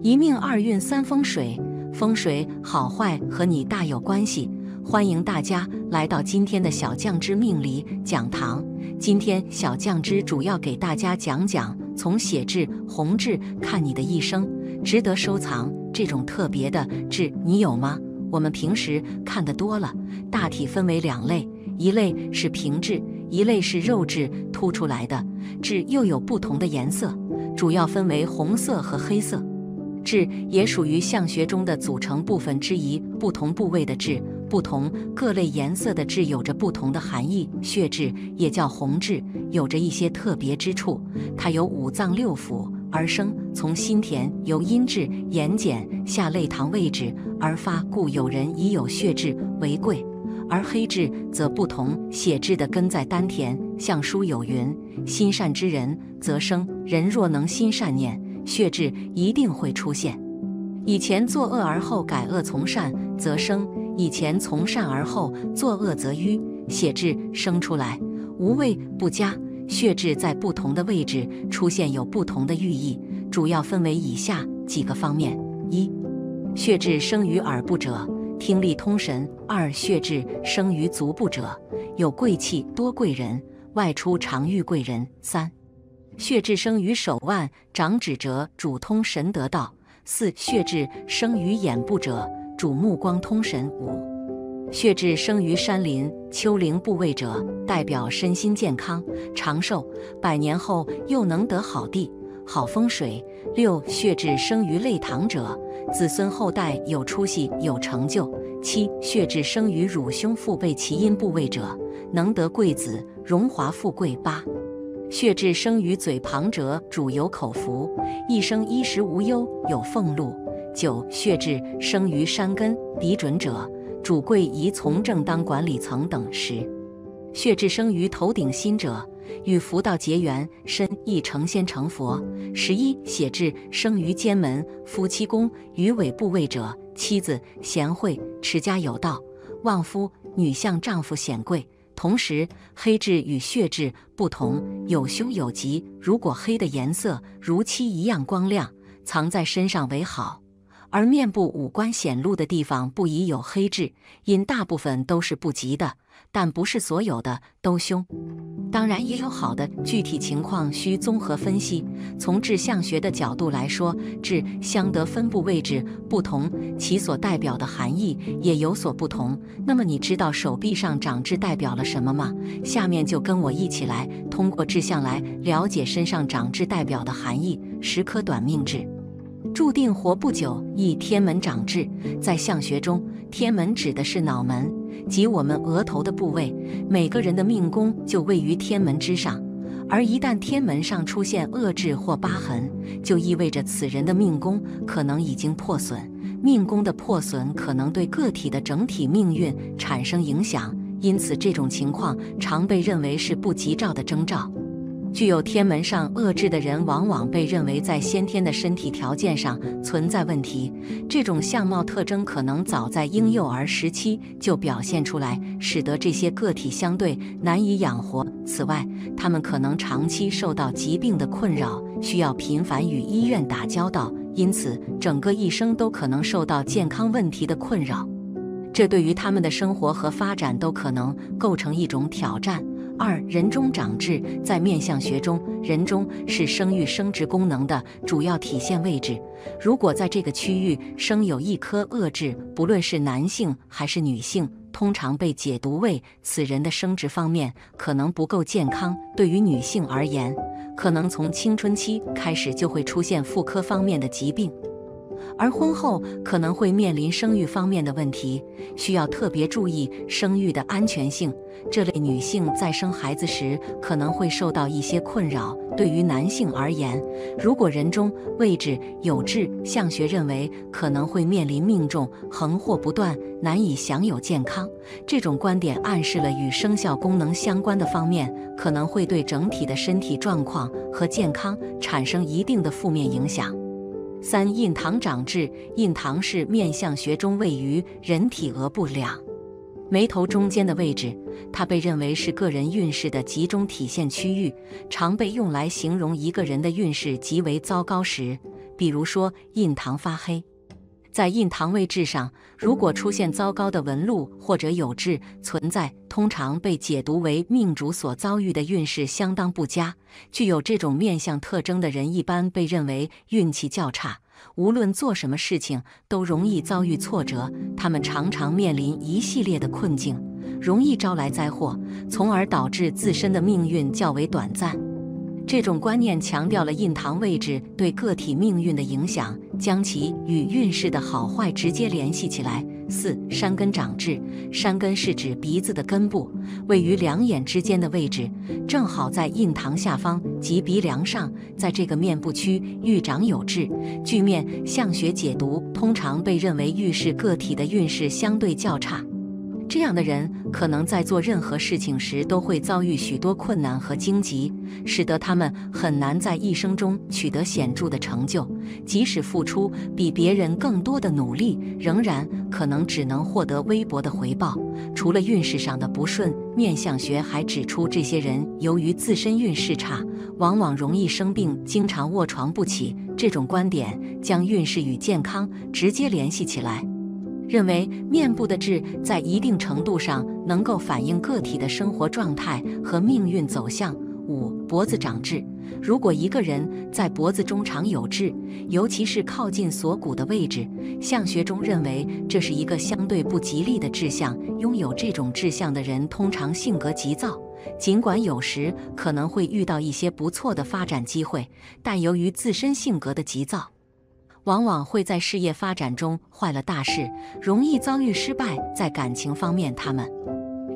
一命二运三风水，风水好坏和你大有关系。欢迎大家来到今天的小酱汁命理讲堂。今天小酱汁主要给大家讲讲从血质、红质看你的一生，值得收藏这种特别的质，你有吗？我们平时看得多了，大体分为两类，一类是平质，一类是肉质凸出来的，质又有不同的颜色，主要分为红色和黑色。质也属于相学中的组成部分之一，不同部位的质，不同各类颜色的质有着不同的含义。血质也叫红质，有着一些特别之处，它由五脏六腑而生，从心田由阴质、眼睑下肋堂位置而发，故有人以有血质为贵。而黑质则不同，血质的根在丹田。相书有云：心善之人则生，人若能心善念，血质一定会出现。以前作恶而后改恶从善则生，以前从善而后作恶则淤，血质生出来无味不佳。血质在不同的位置出现有不同的寓意，主要分为以下几个方面：一、血质生于耳部者，听力通神；二、血质生于足部者，有贵气多贵人，外出常遇贵人；三、血质生于手腕掌指者，主通神得道；四、血质生于眼部者，主目光通神；五、血质生于山林丘陵部位者，代表身心健康长寿，百年后又能得好地好风水；六、血质生于肋堂者，子孙后代有出息有成就；七、血质生于乳胸腹背其阴部位者，能得贵子荣华富贵；八、血质生于嘴旁者，主有口福，一生衣食无忧有俸禄；九、血质生于山根嫡准者，主贵宜从正当管理层等；十、血质生于头顶心者，与福道结缘，身亦成仙成佛；十一、血质生于肩门夫妻宫鱼尾部位者，妻子贤惠持家有道，旺夫女相丈夫显贵。同时，黑质与血质不同，有凶有吉。如果黑的颜色如漆一样光亮，藏在身上为好；而面部五官显露的地方不宜有黑质，因大部分都是不吉的，但不是所有的都凶。当然也有好的，具体情况需综合分析。从质相学的角度来说，质相得分布位置不同，其所代表的含义也有所不同。那么你知道手臂上长痣代表了什么吗？下面就跟我一起来通过质相来了解身上长痣代表的含义。10颗短命痣，注定活不久，亦天门长痣。在相学中，天门指的是脑门，即我们额头的部位，每个人的命宫就位于天门之上。而一旦天门上出现恶痣或疤痕，就意味着此人的命宫可能已经破损。命宫的破损可能对个体的整体命运产生影响，因此这种情况常被认为是不吉兆的征兆。具有天门上恶痣的人，往往被认为在先天的身体条件上存在问题，这种相貌特征可能早在婴幼儿时期就表现出来，使得这些个体相对难以养活。此外，他们可能长期受到疾病的困扰，需要频繁与医院打交道，因此整个一生都可能受到健康问题的困扰，这对于他们的生活和发展都可能构成一种挑战。二、人中长痣。在面相学中，人中是生育生殖功能的主要体现位置。如果在这个区域生有一颗恶痣，不论是男性还是女性，通常被解读为此人的生殖方面可能不够健康。对于女性而言，可能从青春期开始就会出现妇科方面的疾病，而婚后可能会面临生育方面的问题，需要特别注意生育的安全性。这类女性在生孩子时可能会受到一些困扰。对于男性而言，如果人中位置有痣，相学认为可能会面临命中横祸不断，难以享有健康。这种观点暗示了与生肖功能相关的方面可能会对整体的身体状况和健康产生一定的负面影响。三、印堂长痣。印堂是面相学中位于人体额部两眉头中间的位置，它被认为是个人运势的集中体现区域，常被用来形容一个人的运势极为糟糕时。比如说印堂发黑。在印堂位置上，如果出现糟糕的纹路或者有痣存在，通常被解读为命主所遭遇的运势相当不佳。具有这种面相特征的人一般被认为运气较差，无论做什么事情都容易遭遇挫折。他们常常面临一系列的困境，容易招来灾祸，从而导致自身的命运较为短暂。这种观念强调了印堂位置对个体命运的影响，将其与运势的好坏直接联系起来。4. 山根长痣。山根是指鼻子的根部，位于两眼之间的位置，正好在印堂下方及鼻梁上。在这个面部区遇长有痣，据面相学解读，通常被认为预示个体的运势相对较差。这样的人可能在做任何事情时都会遭遇许多困难和荆棘，使得他们很难在一生中取得显著的成就。即使付出比别人更多的努力，仍然可能只能获得微薄的回报。除了运势上的不顺，面相学还指出，这些人由于自身运势差，往往容易生病，经常卧床不起。这种观点将运势与健康直接联系起来，认为面部的痣在一定程度上能够反映个体的生活状态和命运走向。5. 脖子长痣。如果一个人在脖子中常有痣，尤其是靠近锁骨的位置，相学中认为这是一个相对不吉利的痣象。拥有这种痣象的人通常性格急躁，尽管有时可能会遇到一些不错的发展机会，但由于自身性格的急躁，往往会在事业发展中坏了大事，容易遭遇失败。在感情方面，他们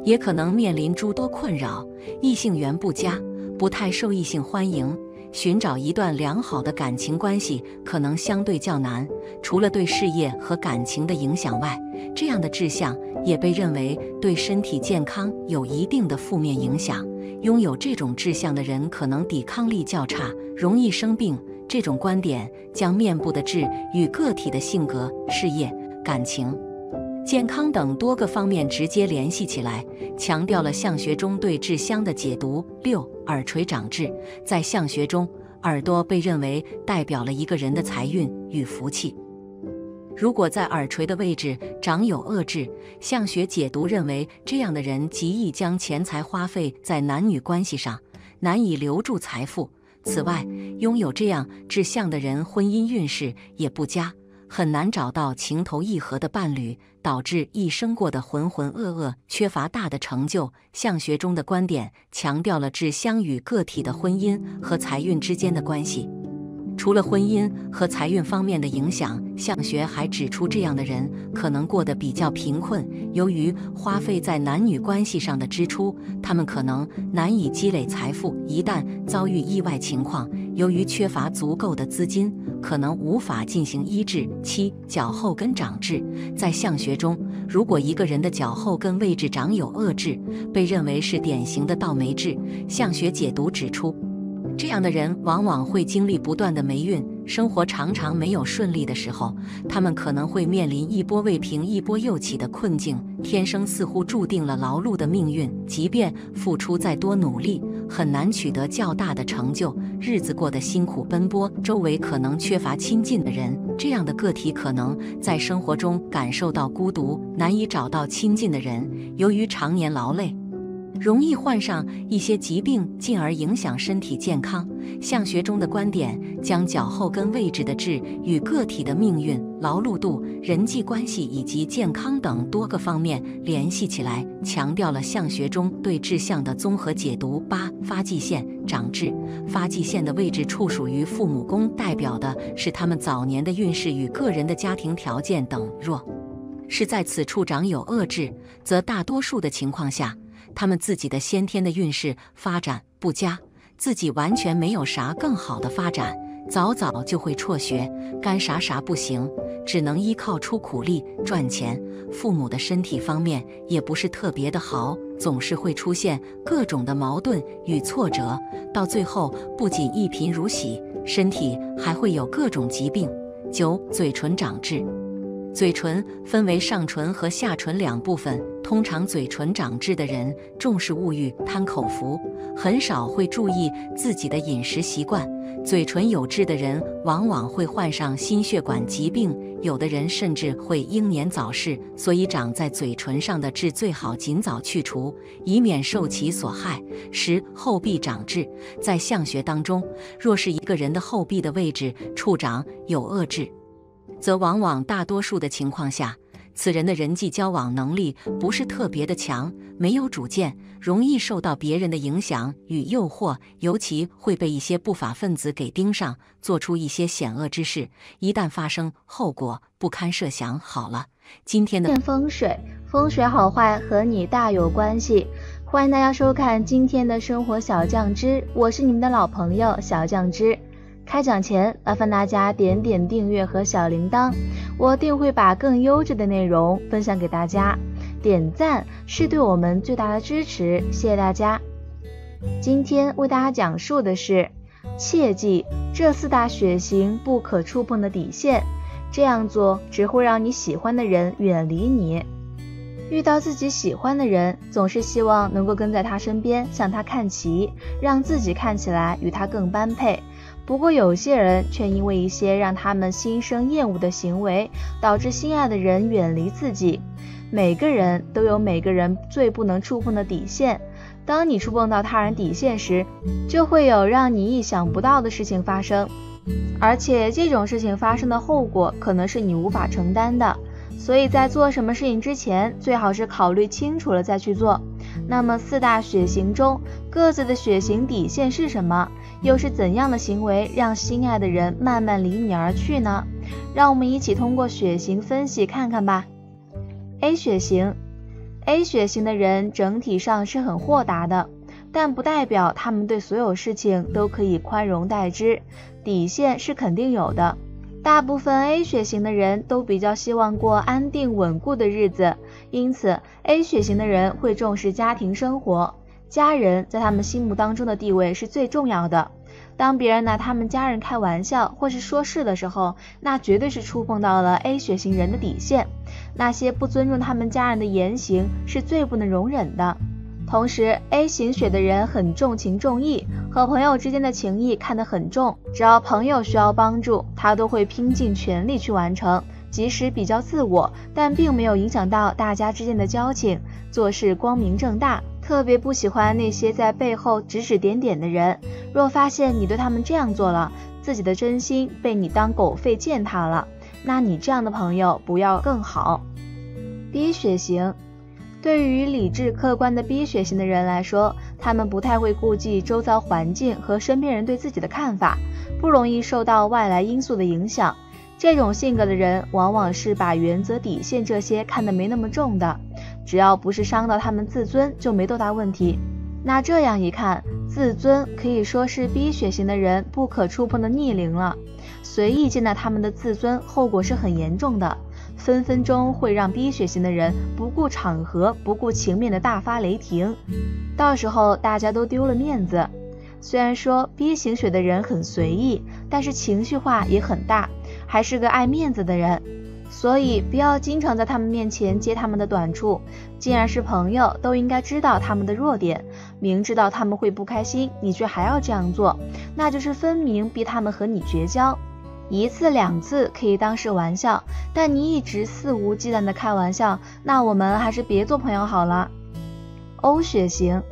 也可能面临诸多困扰，异性缘不佳，不太受异性欢迎，寻找一段良好的感情关系可能相对较难。除了对事业和感情的影响外，这样的志向也被认为对身体健康有一定的负面影响。拥有这种志向的人可能抵抗力较差，容易生病。这种观点将面部的痣与个体的性格、事业、感情、健康等多个方面直接联系起来，强调了相学中对痣象的解读。6. 耳垂长痣。在相学中，耳朵被认为代表了一个人的财运与福气。如果在耳垂的位置长有恶痣，相学解读认为这样的人极易将钱财花费在男女关系上，难以留住财富。此外，拥有这样志向的人婚姻运势也不佳，很难找到情投意合的伴侣，导致一生过得浑浑噩噩，缺乏大的成就。相学中的观点强调了志向与个体的婚姻和财运之间的关系。除了婚姻和财运方面的影响，相学还指出这样的人可能过得比较贫困。由于花费在男女关系上的支出，他们可能难以积累财富，一旦遭遇意外情况，由于缺乏足够的资金，可能无法进行医治。7. 脚后跟长痣。在相学中，如果一个人的脚后跟位置长有恶痣，被认为是典型的倒霉痣。相学解读指出，这样的人往往会经历不断的霉运，生活常常没有顺利的时候，他们可能会面临一波未平一波又起的困境，天生似乎注定了劳碌的命运，即便付出再多努力，很难取得较大的成就，日子过得辛苦奔波，周围可能缺乏亲近的人，这样的个体可能在生活中感受到孤独，难以找到亲近的人。由于常年劳累，容易患上一些疾病，进而影响身体健康。相学中的观点将脚后跟位置的痣与个体的命运、劳碌度、人际关系以及健康等多个方面联系起来，强调了相学中对痣象的综合解读。8. 发际线长痣。发际线的位置处属于父母宫，代表的是他们早年的运势与个人的家庭条件等。若是在此处长有恶痣，则大多数的情况下，他们自己的先天的运势发展不佳，自己完全没有啥更好的发展，早早就会辍学，干啥啥不行，只能依靠出苦力赚钱。父母的身体方面也不是特别的好，总是会出现各种的矛盾与挫折，到最后不仅一贫如洗，身体还会有各种疾病。9. 嘴唇长痣。嘴唇分为上唇和下唇两部分，通常嘴唇长痣的人重视物欲，贪口福，很少会注意自己的饮食习惯。嘴唇有痣的人往往会患上心血管疾病，有的人甚至会英年早逝。所以长在嘴唇上的痣最好尽早去除，以免受其所害。10. 后壁长痣。在相学当中，若是一个人的后壁的位置处长有恶痣，则往往大多数的情况下，此人的人际交往能力不是特别的强，没有主见，容易受到别人的影响与诱惑，尤其会被一些不法分子给盯上，做出一些险恶之事，一旦发生，后果不堪设想。好了，今天的风水，风水好坏和你大有关系。欢迎大家收看今天的生活小酱汁，我是你们的老朋友小酱汁。开讲前，麻烦大家点点订阅和小铃铛，我定会把更优质的内容分享给大家。点赞是对我们最大的支持，谢谢大家。今天为大家讲述的是，切记这4大血型不可触碰的底线，这样做只会让你喜欢的人远离你。遇到自己喜欢的人，总是希望能够跟在他身边，向他看齐，让自己看起来与他更般配。不过有些人却因为一些让他们心生厌恶的行为，导致心爱的人远离自己。每个人都有每个人最不能触碰的底线，当你触碰到他人底线时，就会有让你意想不到的事情发生，而且这种事情发生的后果可能是你无法承担的。所以在做什么事情之前，最好是考虑清楚了再去做。那么4大血型中各自的血型底线是什么？又是怎样的行为让心爱的人慢慢离你而去呢？让我们一起通过血型分析看看吧。A 血型。A 血型的人整体上是很豁达的，但不代表他们对所有事情都可以宽容待之，底线是肯定有的。大部分 A 血型的人都比较希望过安定稳固的日子，因此 A 血型的人会重视家庭生活，家人在他们心目当中的地位是最重要的。当别人拿他们家人开玩笑或是说事的时候，那绝对是触碰到了 A 血型人的底线，那些不尊重他们家人的言行是最不能容忍的。同时 A 型血的人很重情重义，和朋友之间的情谊看得很重，只要朋友需要帮助，他都会拼尽全力去完成，即使比较自我，但并没有影响到大家之间的交情，做事光明正大。特别不喜欢那些在背后指指点点的人，若发现你对他们这样做了，自己的真心被你当狗肺践踏了，那你这样的朋友不要更好。B 血型。对于理智客观的 B 血型的人来说，他们不太会顾忌周遭环境和身边人对自己的看法，不容易受到外来因素的影响。这种性格的人往往是把原则底线这些看得没那么重的，只要不是伤到他们自尊就没多大问题。那这样一看，自尊可以说是 B 血型的人不可触碰的逆鳞了，随意践踏他们的自尊，后果是很严重的，分分钟会让 B 血型的人不顾场合不顾情面的大发雷霆，到时候大家都丢了面子。虽然说 B 型血的人很随意，但是情绪化也很大，还是个爱面子的人，所以不要经常在他们面前揭他们的短处。既然是朋友，都应该知道他们的弱点，明知道他们会不开心，你却还要这样做，那就是分明逼他们和你绝交。1次2次可以当是玩笑，但你一直肆无忌惮的开玩笑，那我们还是别做朋友好了。O 血型。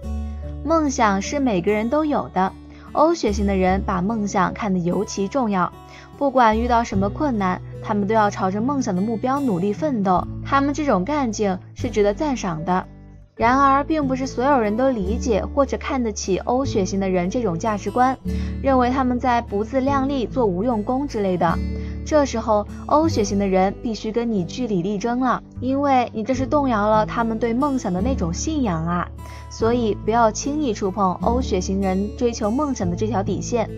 梦想是每个人都有的， O 血型的人把梦想看得尤其重要，不管遇到什么困难，他们都要朝着梦想的目标努力奋斗，他们这种干劲是值得赞赏的。然而并不是所有人都理解或者看得起 O 血型的人这种价值观，认为他们在不自量力做无用功之类的。这时候 O 血型的人必须跟你据理力争了，因为你这是动摇了他们对梦想的那种信仰啊。所以不要轻易触碰 O 血型人追求梦想的这条底线。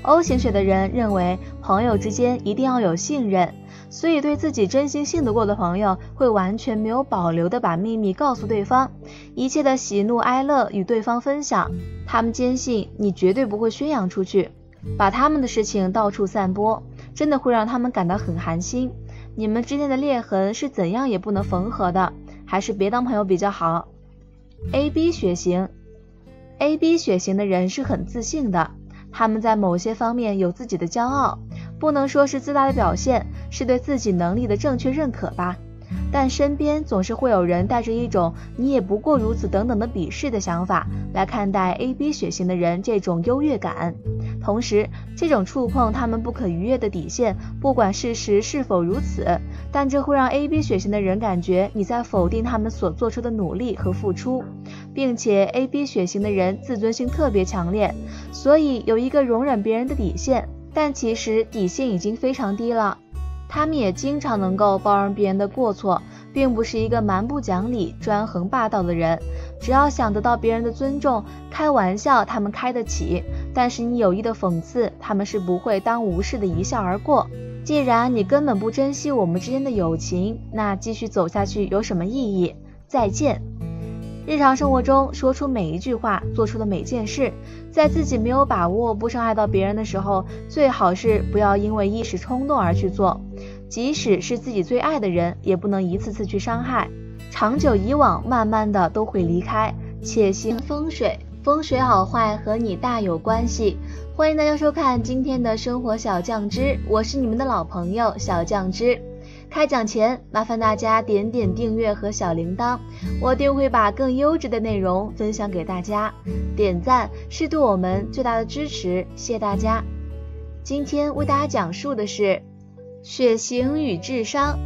O 型血的人认为朋友之间一定要有信任，所以对自己真心信得过的朋友会完全没有保留的把秘密告诉对方，一切的喜怒哀乐与对方分享，他们坚信你绝对不会宣扬出去，把他们的事情到处散播，真的会让他们感到很寒心。你们之间的裂痕是怎样也不能缝合的，还是别当朋友比较好。AB 血型 AB 血型的人是很自信的，他们在某些方面有自己的骄傲，不能说是自大的表现，是对自己能力的正确认可吧。但身边总是会有人带着一种你也不过如此等等的鄙视的想法来看待 AB 血型的人这种优越感，同时这种触碰他们不可逾越的底线，不管事实是否如此，但这会让 AB 血型的人感觉你在否定他们所做出的努力和付出，并且 AB 血型的人自尊心特别强烈，所以有一个容忍别人的底线，但其实底线已经非常低了。他们也经常能够包容别人的过错，并不是一个蛮不讲理、专横霸道的人。只要想得到别人的尊重，开玩笑他们开得起，但是你有意的讽刺，他们是不会当无事的一笑而过。既然你根本不珍惜我们之间的友情，那继续走下去有什么意义？再见。日常生活中说出每一句话，做出的每件事，在自己没有把握不伤害到别人的时候，最好是不要因为一时冲动而去做，即使是自己最爱的人，也不能一次次去伤害，长久以往，慢慢的都会离开。且行风水，风水好坏和你大有关系。欢迎大家收看今天的生活小酱汁，我是你们的老朋友小酱汁。开讲前麻烦大家点点订阅和小铃铛，我定会把更优质的内容分享给大家。点赞是对我们最大的支持，谢谢大家。今天为大家讲述的是血型与智商，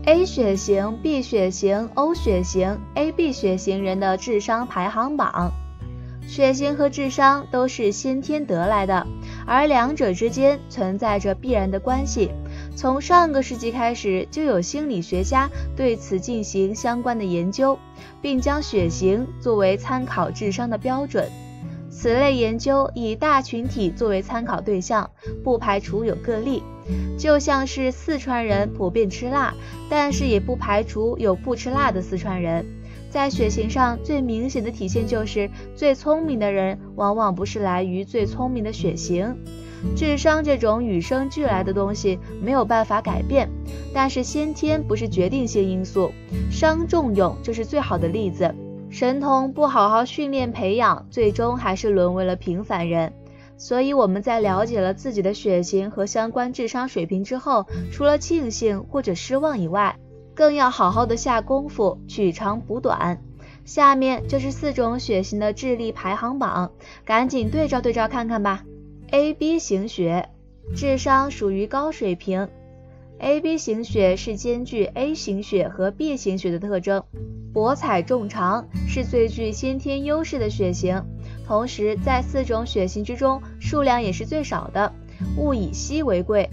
A 血型、B 血型、O 血型、AB 血型人的智商排行榜。血型和智商都是先天得来的，而两者之间存在着必然的关系。从上个世纪开始，就有心理学家对此进行相关的研究，并将血型作为参考智商的标准。此类研究以大群体作为参考对象，不排除有个例，就像是四川人普遍吃辣，但是也不排除有不吃辣的四川人。在血型上最明显的体现就是最聪明的人往往不是来于最聪明的血型。智商这种与生俱来的东西没有办法改变，但是先天不是决定性因素，商仲永就是最好的例子。神童不好好训练培养，最终还是沦为了平凡人。所以我们在了解了自己的血型和相关智商水平之后，除了庆幸或者失望以外，更要好好的下功夫，取长补短。下面就是4种血型的智力排行榜，赶紧对照对照看看吧。AB 型血，智商属于高水平。AB 型血是兼具 A 型血和 B 型血的特征，博采众长，是最具先天优势的血型，同时在4种血型之中数量也是最少的，物以稀为贵。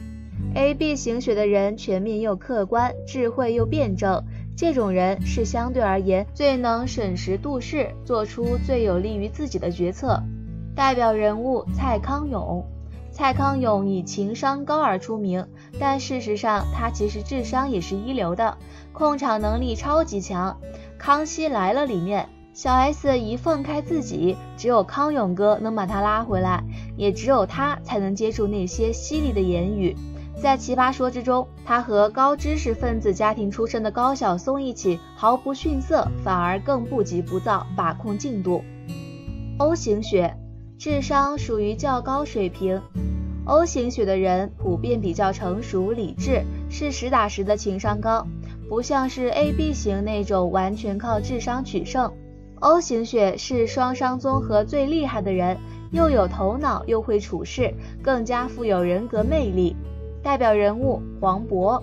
AB 型血的人全面又客观，智慧又辩证，这种人是相对而言最能审时度势，做出最有利于自己的决策。代表人物蔡康永。蔡康永以情商高而出名，但事实上他其实智商也是一流的，控场能力超级强。康熙来了里面，小 S 一放开自己，只有康永哥能把他拉回来，也只有他才能接住那些犀利的言语。在奇葩说之中，他和高知识分子家庭出身的高晓松一起毫不逊色，反而更不急不躁，把控进度。O 型血，智商属于较高水平。O 型血的人普遍比较成熟理智，是实打实的情商高，不像是 AB 型那种完全靠智商取胜。O 型血是双商综合最厉害的人，又有头脑又会处事，更加富有人格魅力。代表人物黄渤。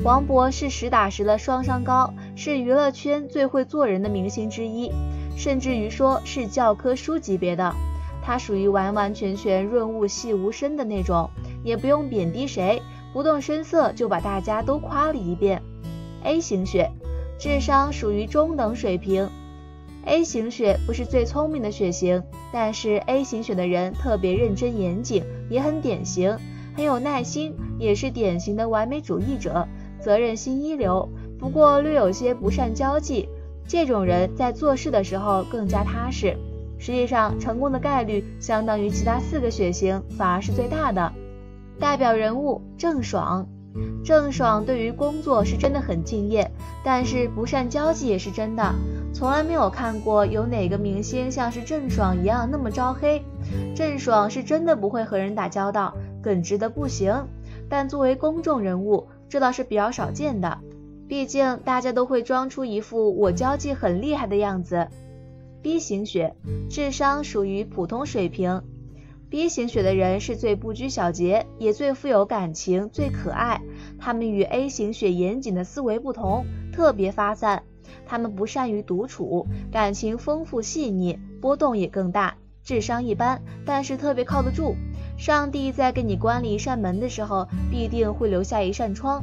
黄渤是实打实的双商高，是娱乐圈最会做人的明星之一，甚至于说是教科书级别的。他属于完完全全润物细无声的那种，也不用贬低谁，不动声色就把大家都夸了一遍。A 型血，智商属于中等水平。A 型血不是最聪明的血型，但是 A 型血的人特别认真严谨，也很典型，很有耐心，也是典型的完美主义者，责任心一流，不过略有些不善交际。这种人在做事的时候更加踏实，实际上成功的概率相当于其他4个血型，反而是最大的。代表人物郑爽。郑爽对于工作是真的很敬业，但是不善交际也是真的。从来没有看过有哪个明星像是郑爽一样那么招黑。郑爽是真的不会和人打交道，耿直的不行，但作为公众人物，这倒是比较少见的。毕竟大家都会装出一副我交际很厉害的样子。B 型血，智商属于普通水平。B 型血的人是最不拘小节，也最富有感情，最可爱。他们与 A 型血严谨的思维不同，特别发散。他们不善于独处，感情丰富细腻，波动也更大。智商一般，但是特别靠得住。上帝在给你关了一扇门的时候，必定会留下一扇窗。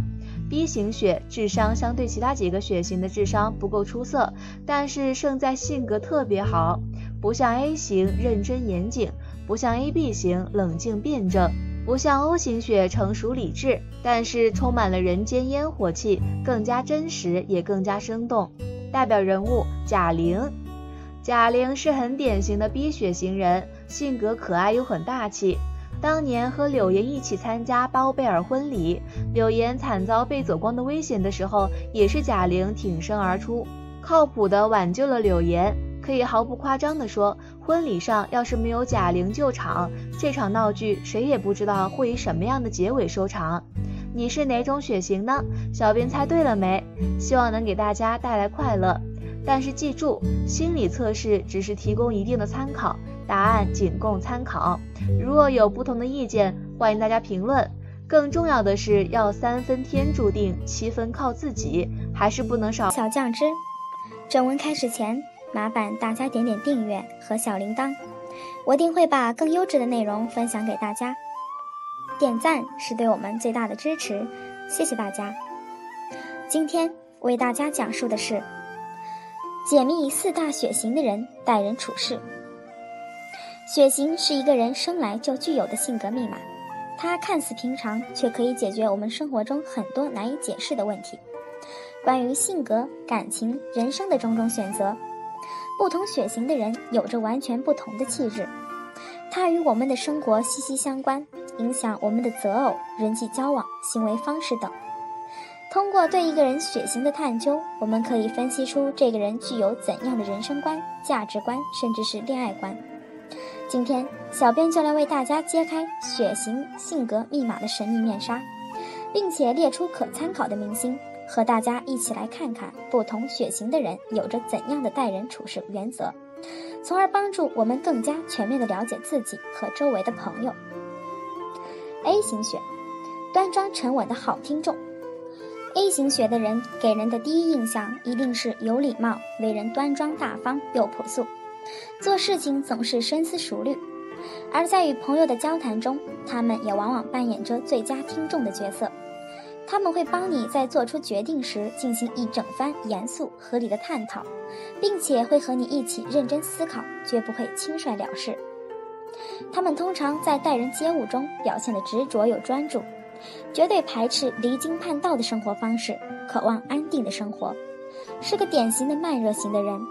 B 型血智商相对其他几个血型的智商不够出色，但是胜在性格特别好，不像 A 型认真严谨，不像 AB 型冷静辩证，不像 O 型血成熟理智，但是充满了人间烟火气，更加真实也更加生动。代表人物贾玲。贾玲是很典型的 B 血型人，性格可爱又很大气。当年和柳岩一起参加包贝尔婚礼，柳岩惨遭被走光的危险的时候，也是贾玲挺身而出，靠谱的挽救了柳岩。可以毫不夸张地说，婚礼上要是没有贾玲救场，这场闹剧谁也不知道会以什么样的结尾收场。你是哪种血型呢？小编猜对了没？希望能给大家带来快乐。但是记住，心理测试只是提供一定的参考，答案仅供参考。如果有不同的意见，欢迎大家评论。更重要的是要3分天注定，7分靠自己，还是不能少。小酱汁，正文开始前，麻烦大家点点订阅和小铃铛，我定会把更优质的内容分享给大家。点赞是对我们最大的支持，谢谢大家。今天为大家讲述的是解密4大血型的人待人处事。血型是一个人生来就具有的性格密码，它看似平常，却可以解决我们生活中很多难以解释的问题。关于性格、感情、人生的种种选择，不同血型的人有着完全不同的气质，它与我们的生活息息相关，影响我们的择偶、人际交往、行为方式等。通过对一个人血型的探究，我们可以分析出这个人具有怎样的人生观、价值观，甚至是恋爱观。今天小编就来为大家揭开血型性格密码的神秘面纱，并且列出可参考的明星，和大家一起来看看不同血型的人有着怎样的待人处事原则，从而帮助我们更加全面地了解自己和周围的朋友。 A 型血，端庄沉稳的好听众。 A 型血的人给人的第一印象一定是有礼貌，为人端庄大方又朴素，做事情总是深思熟虑，而在与朋友的交谈中，他们也往往扮演着最佳听众的角色。他们会帮你在做出决定时进行一整番严肃合理的探讨，并且会和你一起认真思考，绝不会轻率了事。他们通常在待人接物中表现得执着又专注，绝对排斥离经叛道的生活方式，渴望安定的生活，是个典型的慢热型的人。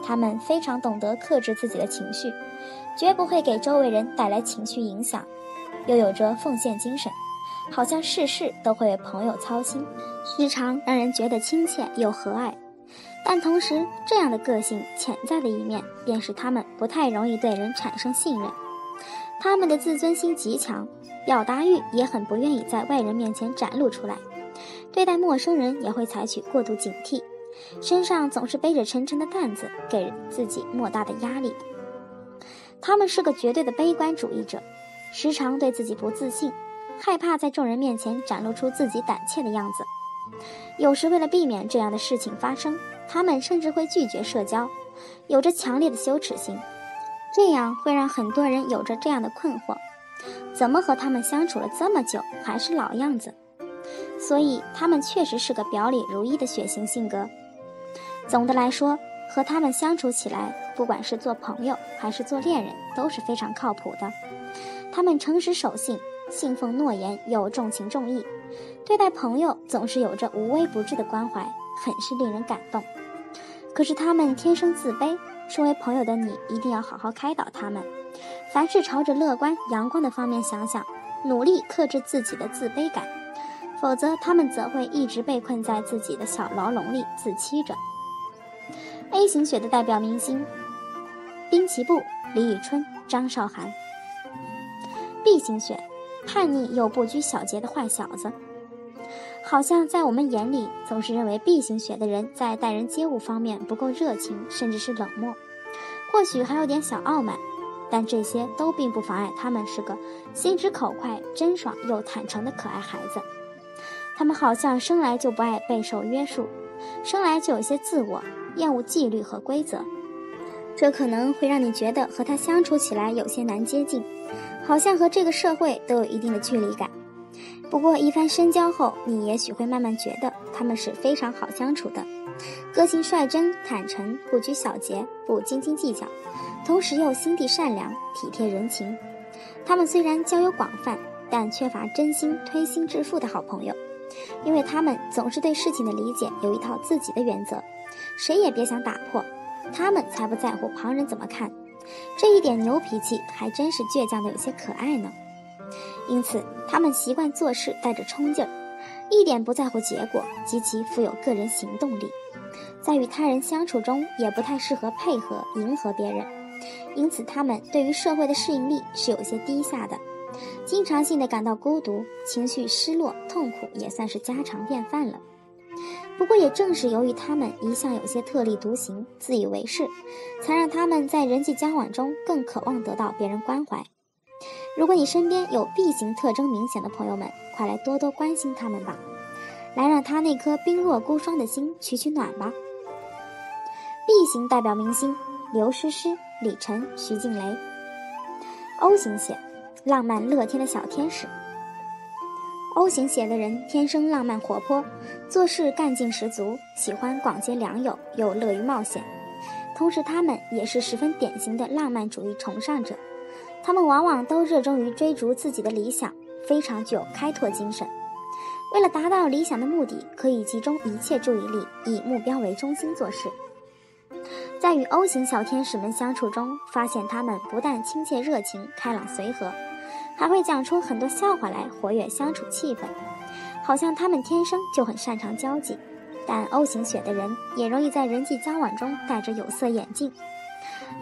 他们非常懂得克制自己的情绪，绝不会给周围人带来情绪影响，又有着奉献精神，好像事事都会为朋友操心，时常让人觉得亲切又和蔼。但同时，这样的个性潜在的一面便是他们不太容易对人产生信任。他们的自尊心极强，表达欲也很不愿意在外人面前展露出来，对待陌生人也会采取过度警惕，身上总是背着沉沉的担子，给自己莫大的压力。他们是个绝对的悲观主义者，时常对自己不自信，害怕在众人面前展露出自己胆怯的样子。有时为了避免这样的事情发生，他们甚至会拒绝社交，有着强烈的羞耻心。这样会让很多人有着这样的困惑：怎么和他们相处了这么久，还是老样子？所以他们确实是个表里如一的血型性格。总的来说，和他们相处起来，不管是做朋友还是做恋人，都是非常靠谱的。他们诚实守信，信奉诺言，又重情重义，对待朋友总是有着无微不至的关怀，很是令人感动。可是他们天生自卑，身为朋友的你一定要好好开导他们，凡事朝着乐观阳光的方面想想，努力克制自己的自卑感，否则他们则会一直被困在自己的小牢笼里自欺着。A 型血的代表明星滨崎步、李宇春、张韶涵。B 型血，叛逆又不拘小节的坏小子。好像在我们眼里总是认为 B 型血的人在待人接物方面不够热情，甚至是冷漠，或许还有点小傲慢，但这些都并不妨碍他们是个心直口快、真爽又坦诚的可爱孩子。他们好像生来就不爱备受约束，生来就有些自我，厌恶纪律和规则。这可能会让你觉得和他相处起来有些难接近，好像和这个社会都有一定的距离感。不过一番深交后，你也许会慢慢觉得他们是非常好相处的，个性率真、坦诚，不拘小节，不斤斤计较，同时又心地善良、体贴人情。他们虽然交友广泛，但缺乏真心推心置腹的好朋友，因为他们总是对事情的理解有一套自己的原则，谁也别想打破，他们才不在乎旁人怎么看。这一点牛脾气还真是倔强的有些可爱呢。因此他们习惯做事带着冲劲儿，一点不在乎结果，极其富有个人行动力。在与他人相处中也不太适合配合迎合别人，因此他们对于社会的适应力是有些低下的，经常性的感到孤独，情绪失落痛苦也算是家常便饭了。不过也正是由于他们一向有些特立独行、自以为是，才让他们在人际交往中更渴望得到别人关怀。如果你身边有 B 型特征明显的朋友们，快来多多关心他们吧，来让他那颗冰若孤霜的心取取暖吧。B 型代表明星刘诗诗、李晨、徐静蕾。O 型血，浪漫乐天的小天使。O 型血的人天生浪漫活泼，做事干劲十足，喜欢广结良友，又乐于冒险。同时他们也是十分典型的浪漫主义崇尚者，他们往往都热衷于追逐自己的理想，非常具有开拓精神。为了达到理想的目的，可以集中一切注意力，以目标为中心做事。在与 O 型小天使们相处中，发现他们不但亲切热情、开朗随和，还会讲出很多笑话来活跃相处气氛，好像他们天生就很擅长交际。但 O 型血的人也容易在人际交往中戴着有色眼镜，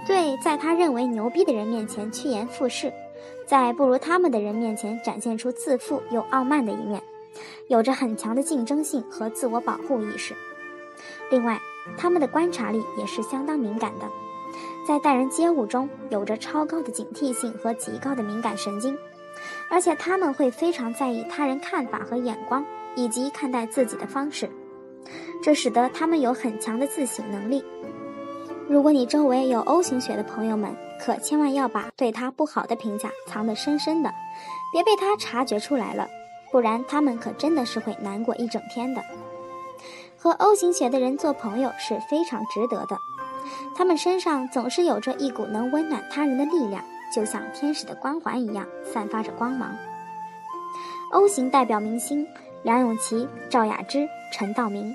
对在他认为牛逼的人面前趋炎附势，在不如他们的人面前展现出自负又傲慢的一面，有着很强的竞争性和自我保护意识。另外，他们的观察力也是相当敏感的，在待人接物中有着超高的警惕性和极高的敏感神经，而且他们会非常在意他人看法和眼光，以及看待自己的方式，这使得他们有很强的自省能力。如果你周围有 O 型血的朋友们，可千万要把对他不好的评价藏得深深的，别被他察觉出来了，不然他们可真的是会难过一整天的。和 O 型血的人做朋友是非常值得的，他们身上总是有着一股能温暖他人的力量，就像天使的光环一样，散发着光芒。O 型代表明星梁咏琪、赵雅芝、陈道明。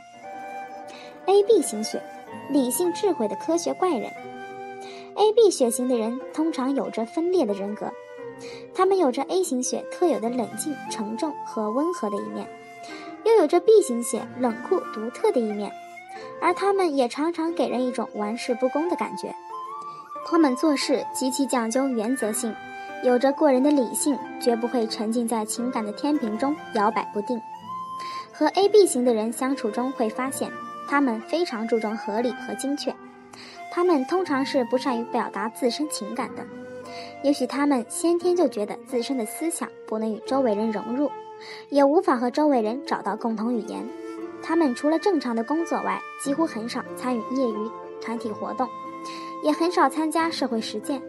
AB 型血，理性智慧的科学怪人。AB 血型的人通常有着分裂的人格，他们有着 A 型血特有的冷静、沉重和温和的一面，又有着 B 型血冷酷独特的一面，而他们也常常给人一种玩世不恭的感觉。他们做事极其讲究原则性，有着过人的理性，绝不会沉浸在情感的天平中摇摆不定。和 AB 型的人相处中会发现，他们非常注重合理和精确，他们通常是不善于表达自身情感的，也许他们先天就觉得自身的思想不能与周围人融入，也无法和周围人找到共同语言。他们除了正常的工作外，几乎很少参与业余团体活动，也很少参加社会实践，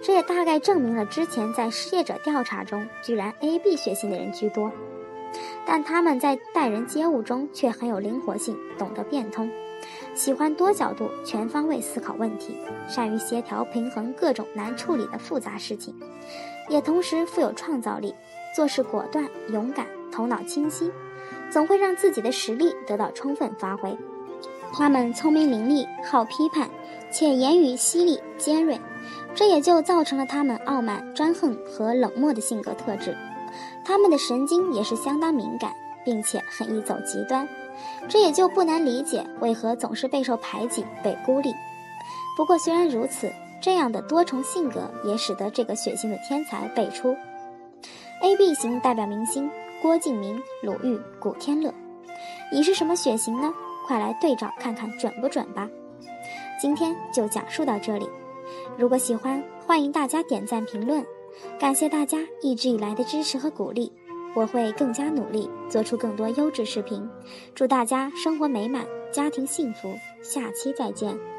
这也大概证明了之前在失业者调查中居然 AB 血型的人居多。但他们在待人接物中却很有灵活性，懂得变通，喜欢多角度全方位思考问题，善于协调平衡各种难处理的复杂事情，也同时富有创造力，做事果断勇敢，头脑清晰，总会让自己的实力得到充分发挥。他们聪明伶俐，好批判，且言语犀利尖锐，这也就造成了他们傲慢专横和冷漠的性格特质。他们的神经也是相当敏感，并且很易走极端，这也就不难理解为何总是备受排挤、被孤立。不过虽然如此，这样的多重性格也使得这个血型的天才辈出。AB 型代表明星郭敬明、鲁豫、古天乐，你是什么血型呢？快来对照看看准不准吧。今天就讲述到这里，如果喜欢，欢迎大家点赞评论，感谢大家一直以来的支持和鼓励，我会更加努力做出更多优质视频，祝大家生活美满，家庭幸福，下期再见。